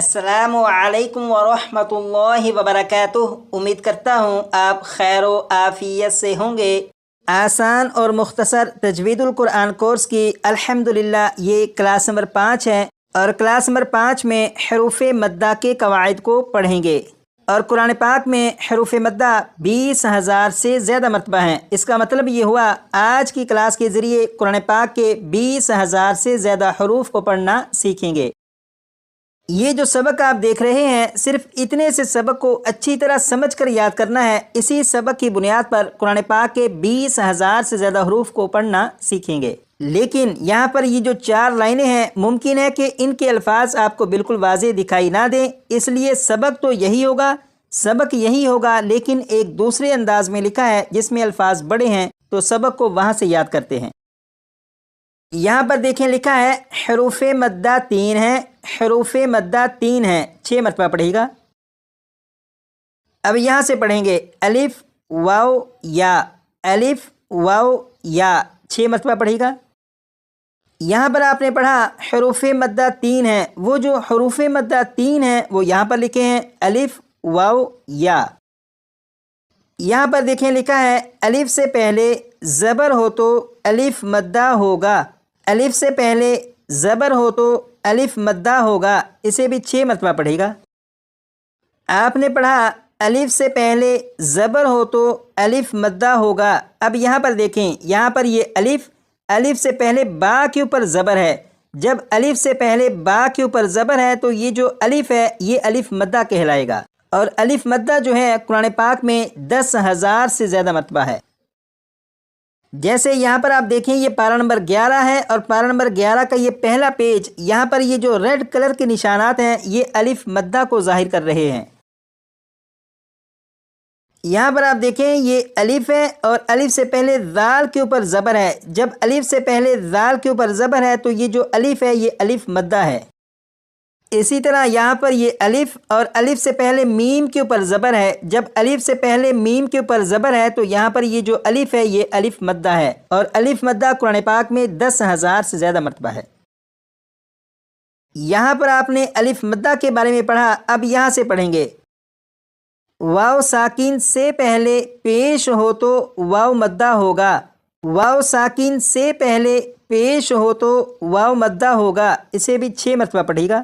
अस्सलामु अलैकुम वरहमतुल्लाहि वबरकातुह। उम्मीद करता हूँ आप खैर व आफियत से होंगे। आसान और मुख्तसर तजवीदुल कुरान कोर्स की अल्हम्दुलिल्लाह ये क्लास नंबर 5 है और क्लास नंबर 5 में हरूफ मद्दा के कवाइद को पढ़ेंगे। और कुरान पाक में हरूफ मद्दा 20,000 से ज़्यादा मरतबा हैं। इसका मतलब ये हुआ आज की क्लास के ज़रिए कुरान पाक के 20,000 से ज़्यादा हरूफ को पढ़ना सीखेंगे। ये जो सबक आप देख रहे हैं सिर्फ इतने से सबक को अच्छी तरह समझ कर याद करना है। इसी सबक की बुनियाद पर कुरान पाक के 20,000 से ज़्यादा हरूफ को पढ़ना सीखेंगे। लेकिन यहाँ पर ये जो 4 लाइनें हैं मुमकिन है कि इनके अल्फाज आपको बिल्कुल वाज़ेह दिखाई ना दें, इसलिए सबक तो यही होगा लेकिन एक दूसरे अंदाज में लिखा है जिसमें अल्फाज बड़े हैं, तो सबक को वहाँ से याद करते हैं। यहाँ पर देखें लिखा है हरूफ मद्दा 3 है, हरूफ मद्दा 3 है, 6 मरतबा पढ़ेगा। अब यहाँ से पढ़ेंगे अलिफ वाव या, अलिफ वाव या, 6 मरतबा पढ़ेगा। यहाँ पर आपने पढ़ा हरूफ मद्दा 3 है, वो जो हरूफ मद्दा 3 है वो यहाँ पर लिखे हैं अलिफ वाव या। यहाँ पर देखें लिखा है अलिफ से पहले ज़बर हो तो अलिफ मद्दा होगा, अलिफ से पहले ज़बर हो तो अलिफ मद्दा होगा, इसे भी 6 मरतबा पढ़ेगा। आपने पढ़ा अलिफ से पहले ज़बर हो तो अलिफ मद्दा होगा। अब यहाँ पर देखें, यहाँ पर ये अलिफ से पहले बा के ऊपर ज़बर है। जब अलिफ से पहले बा के ऊपर ज़बर है तो ये जो अलिफ है ये अलिफ मद्दा कहलाएगा। और अलिफ मद्दा जो है कुरान पाक में 10,000 से ज़्यादा मरतबा है। जैसे यहाँ पर आप देखें ये पारा नंबर 11 है और पारा नंबर 11 का ये पहला पेज, यहाँ पर ये जो रेड कलर के निशानात हैं ये अलिफ मद्दा को ज़ाहिर कर रहे हैं। यहाँ पर आप देखें ये अलिफ है और अलिफ से पहले ज़ाल के ऊपर ज़बर है। जब अलिफ से पहले ज़ाल के ऊपर ज़बर है तो ये जो अलिफ है ये अलिफ मद्दा है। इसी तरह यहाँ पर ये अलिफ और अलिफ से पहले मीम के ऊपर ज़बर है। जब अलिफ से पहले मीम के ऊपर ज़बर है तो यहाँ पर ये जो अलिफ है ये अलिफ मद्दा है। और अलिफ मद्दा कुरान पाक में 10,000 से ज़्यादा मरतबा है। यहाँ पर आपने अलिफ मद्दा के बारे में पढ़ा। अब यहाँ से पढ़ेंगे वाव साकिन से पहले पेश हो तो वाव मद्दा होगा, वाव साकिन से पहले पेश हो तो वाव मद्दा होगा, इसे भी 6 मरतबा पढ़ेगा।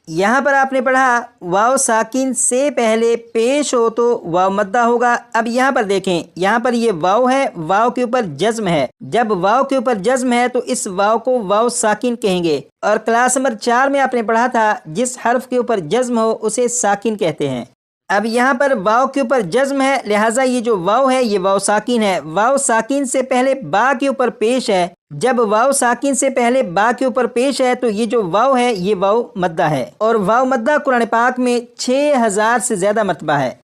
यहाँ पर आपने पढ़ा वाव साकिन से पहले पेश हो तो वाव मद्दा होगा। अब यहाँ पर देखें, यहाँ पर ये वाव है, वाव के ऊपर जज्म है। जब वाव के ऊपर जज्म है तो इस वाव को वाव साकिन कहेंगे। और क्लास नंबर 4 में आपने पढ़ा था जिस हर्फ के ऊपर जज्म हो उसे साकिन कहते हैं। अब यहाँ पर वाव के ऊपर जज्म है, लिहाजा ये जो वाव है ये वाव साकिन है। वाव साकिन से पहले बा के ऊपर पेश है। जब वाव साकिन से पहले बा के ऊपर पेश है तो ये जो वाव है ये वाव मद्दा है। और वाव मद्दा कुरान पाक में 6,000 से ज़्यादा मरतबा है।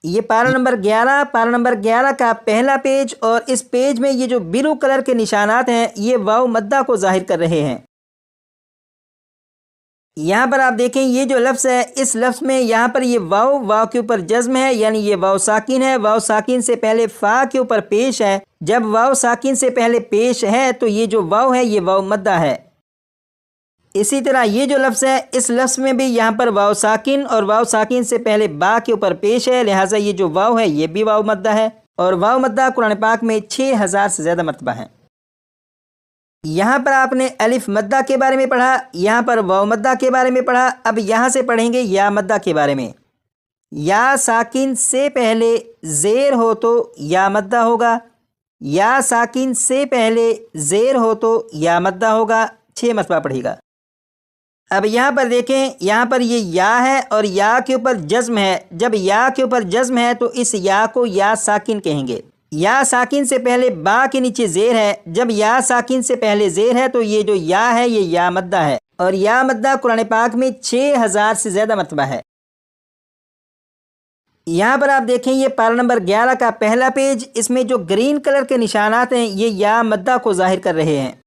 ये पारा नंबर 11 का पहला पेज और इस पेज में ये जो ब्लू कलर के निशानात हैं ये वाव मद्दा को जाहिर कर रहे हैं। यहाँ पर आप देखें ये जो लफ्ज़ है इस लफ्ज़ में यहाँ पर ये वाव के ऊपर जज्म है, यानी ये वाव साकिन है। वाव साकिन से पहले फ़ा के ऊपर पेश है। जब वाव साकिन से पहले पेश है तो ये जो वाव है ये वाव मद्दा है। इसी तरह ये जो लफ्ज़ है इस लफ्ज़ में भी यहाँ पर वाव साकिन और वाव साकिन से पहले बा के ऊपर पेश है, लिहाजा ये जो वाव है ये भी वाव मद्दा है। और वाव मद्दा कुरान पाक में 6,000 से ज़्यादा मरतबा है। यहाँ पर आपने अलिफ मद्दा के बारे में पढ़ा, यहाँ पर वाव मद्दा के बारे में पढ़ा। अब यहाँ से पढ़ेंगे या मद्दा के बारे में। या साकिन से पहले ज़ेर हो तो या मद्दा होगा, या साकिन से पहले ज़ेर हो तो या मद्दा होगा, 6 मरतबा पढ़ेगा। अब यहाँ पर देखें, यहाँ पर ये या है और या के ऊपर जज्म है। जब या के ऊपर जज्म है तो इस या को या साकिन कहेंगे। या साकिन से पहले बा के नीचे ज़ेर है। जब या साकिन से पहले ज़ेर है तो ये जो या है ये या मद्दा है। और या मद्दा कुरान पाक में 6,000 से ज़्यादा मरतबा है। यहाँ पर आप देखें ये पारा नंबर 11 का पहला पेज, इसमें जो ग्रीन कलर के निशानात हैं ये या मद्दा को जाहिर कर रहे हैं।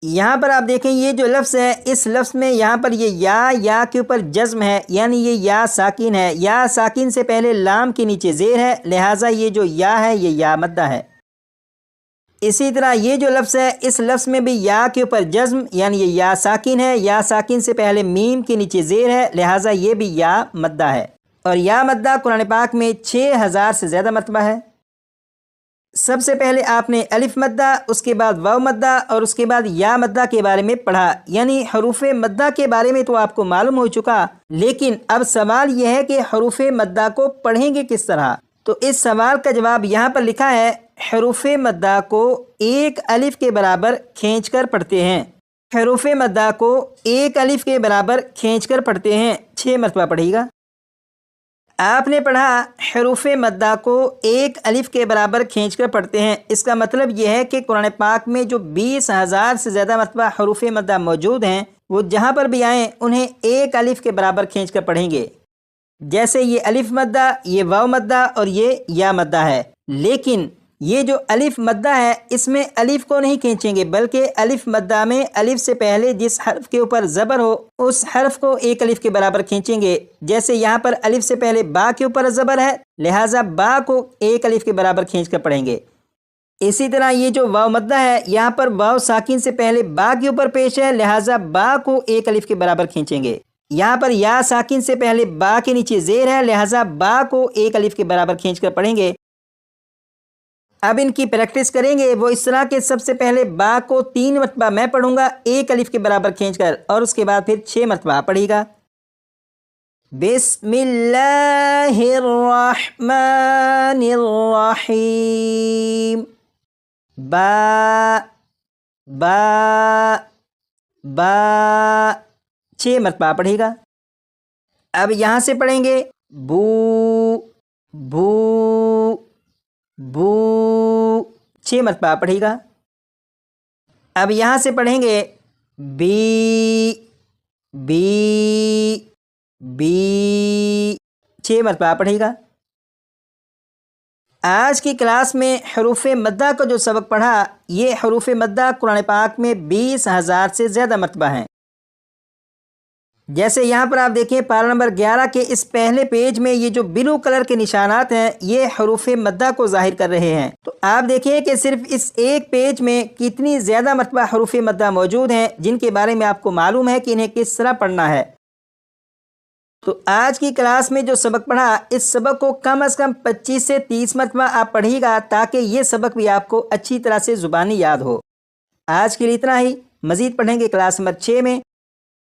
यहाँ पर आप देखें ये जो लफ्ज़ है इस लफ्ज़ में यहाँ पर ये या के ऊपर जज्म है, यानी ये या साकिन है। या साकिन से पहले लाम के नीचे ज़ेर है, लिहाजा ये जो या है ये या मद्दा है। اسی طرح یہ جو لفظ ہے اس لفظ میں بھی یا کے اوپر جزم یعنی یہ یا ساکن ہے، یا ساکن سے پہلے میم کے نیچے زیر ہے، لہٰذا یہ بھی یا مدہ ہے، اور یا مدہ قرآن پاک میں 6000 سے زیادہ مرتبہ ہے۔ سب سے پہلے آپ نے الف مدہ، اس کے بعد واو مدہ اور اس کے بعد یا مدہ کے بارے میں پڑھا، یعنی حروف مدہ کے بارے میں تو آپ کو معلوم ہو چکا، لیکن اب سوال یہ ہے کہ حروف مدہ کو پڑھیں گے کس طرح؟ تو اس سوال کا جواب یہاں پر لکھا ہے، حروف مدہ کو ایک الف کے برابر کھینچ کر پڑھتے ہیں۔ حروف مدہ کو ایک الف کے برابر کھینچ کر پڑھتے ہیں، 6 مرتبہ پڑھیے گا۔ آپ نے پڑھا حروف مدہ کو ایک الف کے برابر کھینچ کر پڑھتے ہیں، اس کا مطلب یہ ہے کہ قرآن پاک میں جو 20,000 سے زیادہ مرتبہ حروف مدہ موجود ہیں وہ جہاں پر بھی آئیں انہیں ایک الف کے برابر کھینچ کر پڑھیں گے، جیسے یہ الف مدہ، یہ واو مدہ اور یہ یا مدہ ہے۔ لیکن یہ جو الف مدہ ہے اس میں الف کو نہیں کھینچیں گے، بلکہ الف مدہ میں الف سے پہلے جس حرف کے اوپر زبر ہو اس حرف کو ایک الف کے برابر کھینچیں گے، جیسے یہاں پر الف سے پہلے با کے اوپر زبر ہے، لہٰذا با کو ایک الف کے برابر کھینچ کر پڑھیں گے۔ اسی طرح یہ جو واو مدہ ہے یہاں پر واو ساکن سے پہلے با کے اوپر پیش ہے، لہٰذا با کو ایک الف کے برابر کھینچیں گے۔ یہاں پر یا ساکن سے پہلے با کے نیچے زیر ہے، لہٰذا با کو ایک الف کے برابر کھینچ کر پڑھیں گے۔ اب ان کی پریکٹس کریں گے وہ اس طرح کہ سب سے پہلے با کو 3 مرتبہ میں پڑھوں گا ایک الف کے برابر کھینچ کر، اور اس کے بعد پھر 6 مرتبہ پڑھیے گا۔ بسم اللہ الرحمن الرحیم، با با با 6 مرتبہ پڑھیے گا۔ اب یہاں سے پڑھیں گے بو بو بو، 6 مرتبہ پڑھیے گا۔ اب یہاں سے پڑھیں گے بی بی بی، 6 مرتبہ پڑھیے گا۔ آج کی کلاس میں حروف مدہ کا جو سبق پڑھا، یہ حروف مدہ قرآن پاک میں 20,000 سے زیادہ مرتبہ ہیں۔ جیسے یہاں پر آپ دیکھیں پارہ نمبر 11 کے اس پہلے پیج میں یہ جو بلو کلر کے نشانات ہیں یہ حروف مدہ کو ظاہر کر رہے ہیں، تو آپ دیکھیں کہ صرف اس ایک پیج میں کتنی زیادہ مرتبہ حروف مدہ موجود ہیں جن کے بارے میں آپ کو معلوم ہے کہ انہیں کس طرح پڑھنا ہے۔ تو آج کی کلاس میں جو سبق پڑھا اس سبق کو کم از کم 25 سے 30 مرتبہ آپ پڑھیے گا تاکہ یہ سبق بھی آپ کو اچھی طرح سے زبانی یاد ہو۔ آج کے لیے اتنا ہی، مزید پڑھیں گے کلاس نمبر 6 میں۔